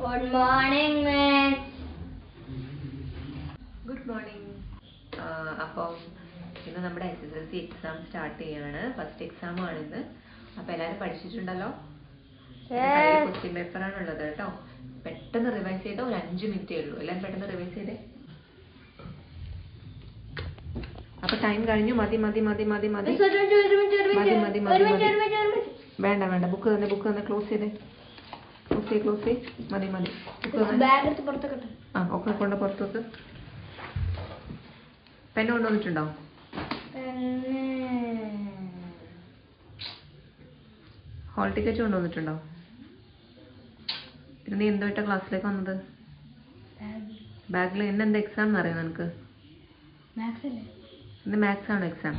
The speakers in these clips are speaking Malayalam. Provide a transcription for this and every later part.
Good morning, miss. Good morning. അപ്പം ഇന്ന് നമ്മുടെ SSLC എക്സാം സ്റ്റാർട്ട് ചെയ്യാണ്. ഫസ്റ്റ് എക്സാം ആണ് ഇന്ന്. അപ്പോൾ എല്ലാവരും പഠിച്ചിട്ടുണ്ടല്ലോ? ക്വസ്റ്റ്യൻ പേപ്പർ ആണ് ഉള്ളത് കേട്ടോ. പെട്ടെന്ന് റിവൈസ് ചെയ്തോ, ഒരു 5 മിനിറ്റേ ഉള്ളൂ. എല്ലാവരും പെട്ടെന്ന് റിവൈസ് ചെയ്തേ. അപ്പോൾ ടൈം കഴിഞ്ഞു. മതി. വേണ്ട ബുക്ക് തന്നെ ക്ലോസ് ചെയ്തേ. ക്ലോസ് മതി. ഒക്കെ കൊണ്ട് പുറത്ത് വെക്ക്. പെണ്ണ് കൊണ്ടുവന്നിട്ടുണ്ടോ? Hall ticket കൊണ്ടുവന്നിട്ടുണ്ടോ? ഇത് നീ എന്തോട്ടാ ക്ലാസ്സിലേക്ക് വന്നത്? ബാഗിൽ ഇന്നെന്താ എക്സാം എന്നറിയാം നിനക്ക്? ഇന്ന് മാത്സ് ആണോ എക്സാം?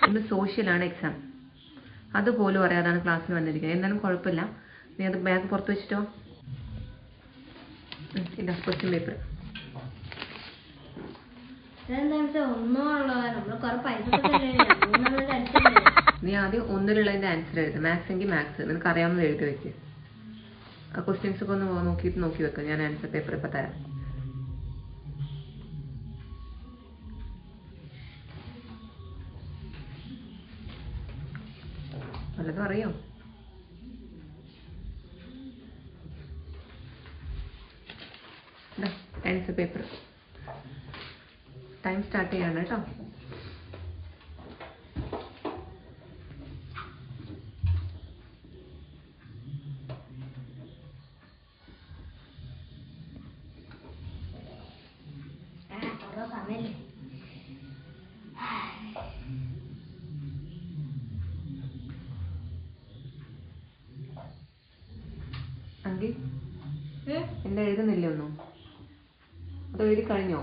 ഇന്ന് സോഷ്യലാണ് എക്സാം. അതുപോലും അറിയാതാണ് ക്ലാസ്സിൽ വന്നിരിക്കുന്നത്. എന്തായാലും കുഴപ്പമില്ല, നീ അത് ബാഗ് പുറത്ത് വെച്ചിട്ടോ. ഇതാ ക്വസ്റ്റ്യൻ പേപ്പർ. നീ ആദ്യം ഒന്നിലുള്ളതിന്റെ ആൻസർ എഴുതി. മാത്സ് എങ്കിൽ മാത്സ് നിനക്ക് അറിയാവുന്നത് എഴുതി വെക്ക്. ആ ക്വസ്റ്റ്യൻസ് ഒക്കെ ഒന്ന് നോക്കി വെക്കാം. ഞാൻ ആൻസർ പേപ്പർ ഇപ്പൊ തരാം. വല്ലതും അറിയോ? Answer paper. ടൈം സ്റ്റാർട്ട് ചെയ്യാണ് കേട്ടോ. അങ്കി എന്താ എഴുതുന്നില്ലേ ഒന്നും? അത് എഴുതി കഴിഞ്ഞോ?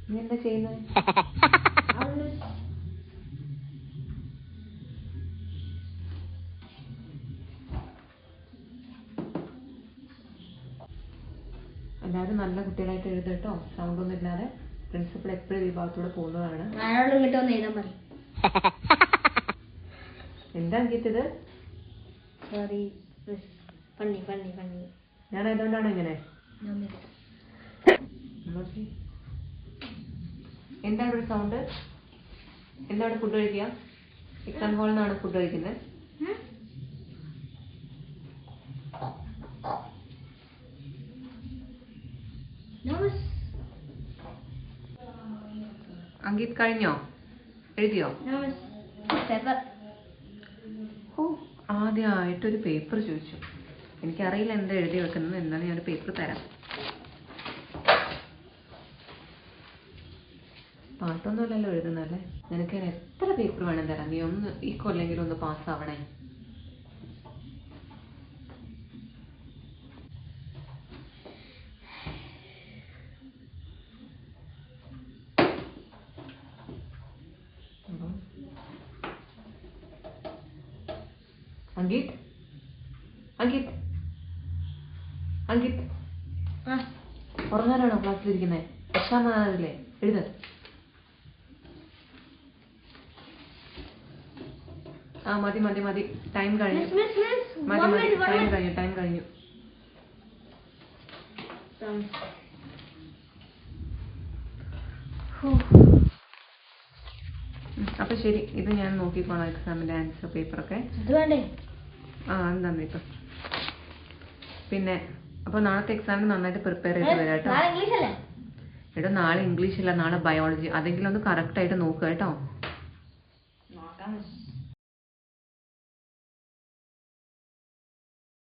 നീ എന്താ ചെയ്യുന്നത്? എല്ലാവരും നല്ല കുട്ടികളായിട്ട് എഴുതട്ടോ, സൗണ്ട് ഒന്നും ഇല്ലാതെ. പ്രിൻസിപ്പൾ എപ്പോഴും ഈ ഭാഗത്തൂടെ പോകുന്നതാണ്. എന്താ അങ്കിട്ടത്? ഞാൻ ആയതുകൊണ്ടാണ് ഇങ്ങനെ. എന്താണ് ഒരു സൗണ്ട്? എന്താണ് ഫുഡ് കഴിക്കുക? എക്സാം ഹാളിൽ നിന്നാണ് ഫുഡ് കഴിക്കുന്നത്. അങ്കിത് കഴിഞ്ഞോ? എഴുതിയോ? ഓ, ആദ്യമായിട്ടൊരു പേപ്പർ ചോദിച്ചു. എനിക്കറിയില്ല എന്താ എഴുതി വെക്കുന്നത്. എന്നാലും ഞാനൊരു പേപ്പർ തരാം. പാട്ടൊന്നുമില്ലല്ലോ എഴുതുന്നല്ലേ. നിനക്ക് ഞാൻ എത്ര പേപ്പർ വേണം തരാം. നീ ഒന്ന് ഈ കൊല്ലെങ്കിലും ഒന്ന് പാസ്സാവണേ. അങ്കിത് ഉറങ്ങാനാണോ ക്ലാസ്സിലിരിക്കുന്നത്? എക്സാം ആണല്ലേ, എഴുത. ആ മതി. ടൈം കഴിഞ്ഞു. ടൈം കഴിഞ്ഞു. അപ്പൊ ശരി, ഇത് ഞാൻ നോക്കിക്കോളാം എക്സാമിന്റെ ആൻസർ പേപ്പറൊക്കെ. എന്താ ഇപ്പൊ പിന്നെ. അപ്പൊ നാളത്തെ എക്സാമിന് നന്നായിട്ട് പ്രിപ്പയർ ചെയ്ത് വരാം കേട്ടോ. എടോ, നാളെ ഇംഗ്ലീഷ് അല്ല, നാളെ ബയോളജി. അതെങ്കിലും ഒന്ന് കറക്റ്റ് ആയിട്ട് നോക്കുക കേട്ടോ.